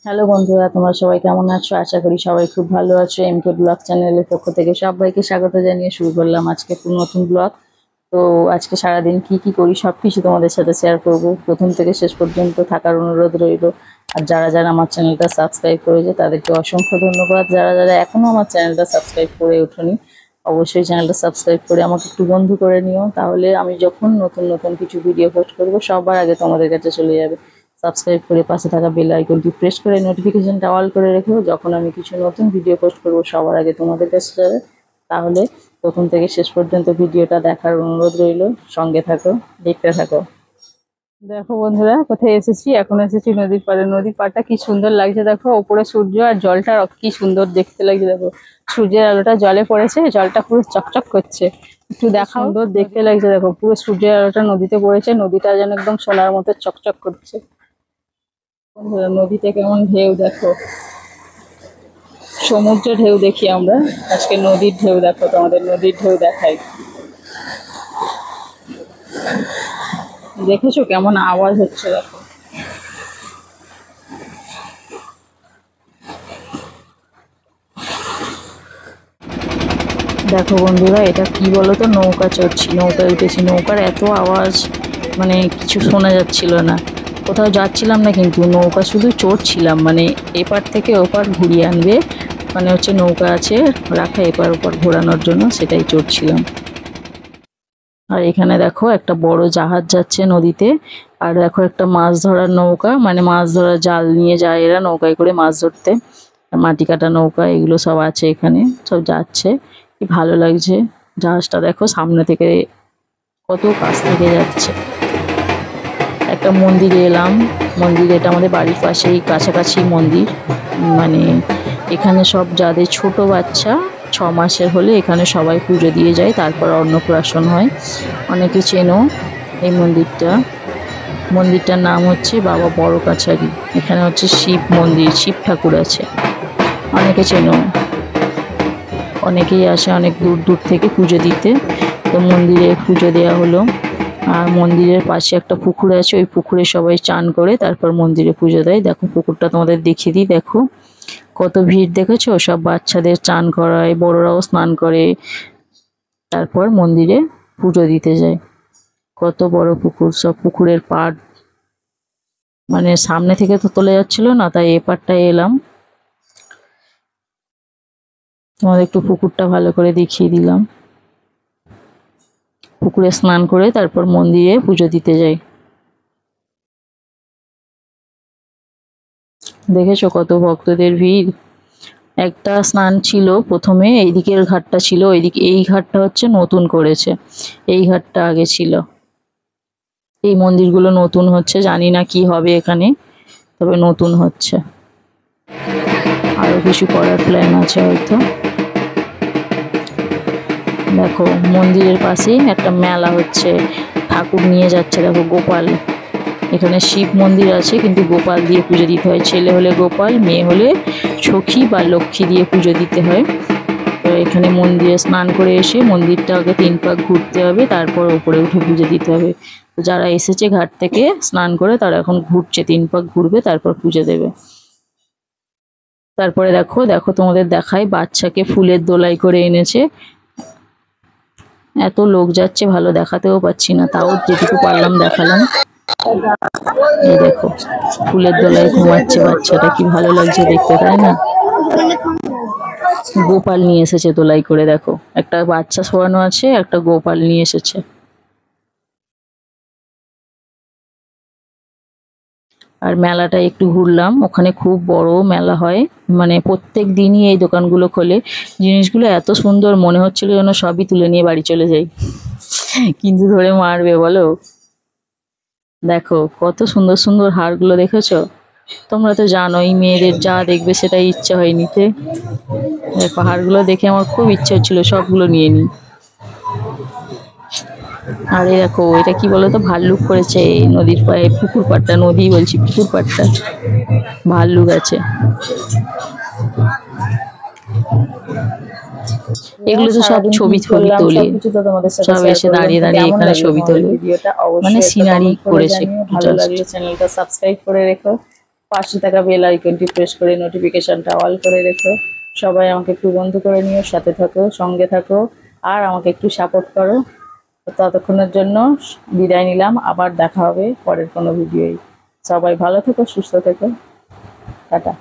Hello বন্ধুরা, তোমরা সবাই কেমন আছো? আশা করি সবাই খুব ভালো আছো। এমকে ব্লগ চ্যানেলের পক্ষ থেকে সবাইকে স্বাগত জানিয়ে শুরু করলাম আজকে নতুন ব্লগ। তো আজকে সারাদিন কি করি সবকিছু তোমাদের সাথে শেয়ার করব। প্রথম থেকে শেষ পর্যন্ত থাকার অনুরোধ রইল। আর যারা যারা আমার চ্যানেলটা সাবস্ক্রাইব করেছে তাদেরকে অসংখ্য ধন্যবাদ। যারা যারা এখনো আমার চ্যানেলটা সাবস্ক্রাইব করে ওঠেনি, অবশ্যই চ্যানেলটা সাবস্ক্রাইব করে আমাকে একটু বন্ধু করে নিও। তাহলে আমি যখন নতুন নতুন কিছু ভিডিও পোস্ট করবো সবার আগে তোমাদের কাছে চলে যাবে। সাবস্ক্রাইব করে পাশে থাকা বেল আইকনটি প্রেস করে নোটিফিকেশনটা অল করে রেখো। যখন আমি কিছু নতুন ভিডিও পোস্ট করব সবার আগে তোমাদের কাছে যাবে। তাহলে প্রথম থেকে শেষ পর্যন্ত ভিডিওটা দেখার অনুরোধ রইল। সঙ্গে থাকো, দেখতে থাকো। দেখো বন্ধুরা, কোথায় এসেছি? এখন এসেছি নদীর পাড়ে। নদীর পাড়টা কি সুন্দর লাগছে দেখো, ওপরে সূর্য আর জলটা কি সুন্দর দেখতে লাগছে দেখো। সূর্যের আলোটা জলে পড়েছে, জলটা পুরো চকচক করছে। একটু দেখা সুন্দর দেখতে লাগছে দেখো, পুরো সূর্যের আলোটা নদীতে পড়েছে, নদীটা যেন একদম সোনার মতো চকচক করছে। বন্ধুরা, নদীতে কেমন ঢেউ দেখো। সমুদ্রের ঢেউ দেখি আমরা, আজকে নদীর ঢেউ দেখো। তোমাদের নদীর ঢেউ দেখাই। দেখেছো কেমন আওয়াজ হচ্ছে দেখো। দেখো বন্ধুরা, এটা কি বলতো, নৌকা চড়ছি, নৌকায় উঠেছি। নৌকার এত আওয়াজ, মানে কিছু শোনা যাচ্ছিল না। কোথাও যাচ্ছিলাম না কিন্তু নৌকা শুধু চড়ছিলাম, মানে এপার থেকে ওপার ঘুরিয়ে আনবে, মানে হচ্ছে নৌকা আছে রাখা এপার ওপার ঘোরানোর জন্য, সেটাই চড়ছিলাম। আর এখানে দেখো একটা বড় জাহাজ যাচ্ছে নদীতে। আর দেখো একটা মাছ ধরার নৌকা, মানে মাছ ধরার জাল নিয়ে যায় এরা নৌকায় করে মাছ ধরতে। মাটি কাটা নৌকা এগুলো সব আছে এখানে, সব যাচ্ছে। কি ভালো লাগছে জাহাজটা দেখো, সামনে থেকে কত কাছ থেকে যাচ্ছে। একটা মন্দিরে এলাম। মন্দির, এটা আমাদের বাড়ির পাশেই কাছাকাছি মন্দির। মানে এখানে সব যাদের ছোট বাচ্চা 6 মাসের হলে এখানে সবাই পুজো দিয়ে যায়, তারপর অন্নপ্রাশন হয়। অনেকে চেনো এই মন্দিরটা। মন্দিরটার নাম হচ্ছে বাবা বড় কাছারি। এখানে হচ্ছে শিব মন্দির, শিব ঠাকুর আছে। অনেকে চেনো, অনেকেই আসে অনেক দূর দূর থেকে পুজো দিতে। তো মন্দিরে পুজো দেওয়া হলো। আর মন্দিরের পাশে একটা পুকুর আছে, ওই পুকুরে সবাই চান করে তারপর মন্দিরে পুজো দেয়। দেখো পুকুরটা তোমাদের দেখিয়ে দিই, দেখো কত ভিড় দেখেছো। সব বাচ্চাদের চান করায়, বড়রাও স্নান করে, তারপর মন্দিরে পুজো দিতে যায়। কত বড় পুকুর, সব পুকুরের পাড়, মানে সামনে থেকে তো তোলা যাচ্ছিল না, তাই এ পাড়টায় এলাম। তোমাদের একটু পুকুরটা ভালো করে দেখিয়ে দিলাম। পুকুরে স্নান করে তারপর মন্দিরে পুজো দিতে যাই। দেখেছো কত ভক্তদের ভিড়। একটা স্নান ছিল প্রথমে, এইদিকের ঘাটটা ছিল, এইদিকে এই ঘাটটা হচ্ছে নতুন করেছে, এই ঘাটটা আগে ছিল। এই মন্দিরগুলো নতুন হচ্ছে, জানি না কি হবে এখানে, তবে নতুন হচ্ছে। আরো কিছু করার প্ল্যান আছে হয়তো। দেখো মন্দিরের পাশেই একটা মেলা হচ্ছে, ঠাকুর নিয়ে যাচ্ছে দেখো, গোপাল। এখানে শিব মন্দির আছে কিন্তু গোপাল দিয়ে পুজো দিতে হয়। ছেলে হলে গোপাল, মেয়ে হলে সখী বা লক্ষ্মী দিয়ে পুজো দিতে হয়। তো এখানে মন্দিরে স্নান করে এসে মন্দিরটা আগে 3 পাক ঘুরতে হবে, তারপর ওপরে উঠে পুজো দিতে হবে। তো যারা এসেছে ঘাট থেকে স্নান করে তারা এখন ঘুরছে, 3 পাক ঘুরবে তারপর পুজো দেবে। তারপরে দেখো দেখো তোমাদের দেখায়, বাচ্চাকে ফুলের দোলায় করে এনেছে। এত লোক যাচ্ছে ভালো দেখাতেও পাচ্ছি না, তাও যেটুকু পারলাম দেখালাম। এই দেখো ফুলের দোলায় ঘুমাচ্ছে বাচ্চাটা, কি ভালো লাগছে দেখতে, তাই না? গোপাল নিয়ে এসেছে দোলাই করে, দেখো একটা বাচ্চা শোয়ানো আছে, একটা গোপাল নিয়ে এসেছে। আর মেলাটা একটু ঘুরলাম, ওখানে খুব বড় মেলা হয়, মানে প্রত্যেক দিনই এই দোকানগুলো খোলে। জিনিসগুলো এত সুন্দর মনে হচ্ছিল যেন সবই তুলে নিয়ে বাড়ি চলে যাই, কিন্তু ধরে মারবে বলো। দেখো কত সুন্দর সুন্দর হারগুলো দেখেছো। তোমরা তো জানোই মেয়েদের যা দেখবে সেটাই ইচ্ছা হয় নিতে। দেখো হারগুলো দেখে আমার খুব ইচ্ছে হচ্ছিল সবগুলো নিয়ে নিই। আর এই দেখো এটা কি বলতো, ভাল্লুক করেছে এই নদীর পাড়ে, পুকুর পাড়টা, নদী বলছি পুকুর পাড়টা, ভাল্লুক আছে। এগুলো তো সব ছবি ছবি তোলে, সবকিছু তো তোমাদের সাথে সব শেয়ার এসে করলাম। দাঁড়িয়ে তো দাঁড়িয়ে কেমন এখানে লাগলো ছবি তোমাদের তোলে, ভিডিওটা মানে অবশ্যই একটা সিনারি কমেন্ট করে করেছে জানিও। একটু ভালো জাস্ট। লাগলে চ্যানেলটা সাবস্ক্রাইব করে রেখো, পাশে থাকা বেল আইকনটি প্রেস করে নোটিফিকেশনটা অল করে রেখো। সবাই আমাকে একটু বন্ধু করে নিও, সাথে থাকো, সঙ্গে থাকো, আর আমাকে একটু সাপোর্ট করো। তো ততক্ষণের জন্য বিদায় নিলাম, আবার দেখা হবে পরের কোনো ভিডিওয়। সবাই ভালো থেকো, সুস্থ থেকো, টাটা।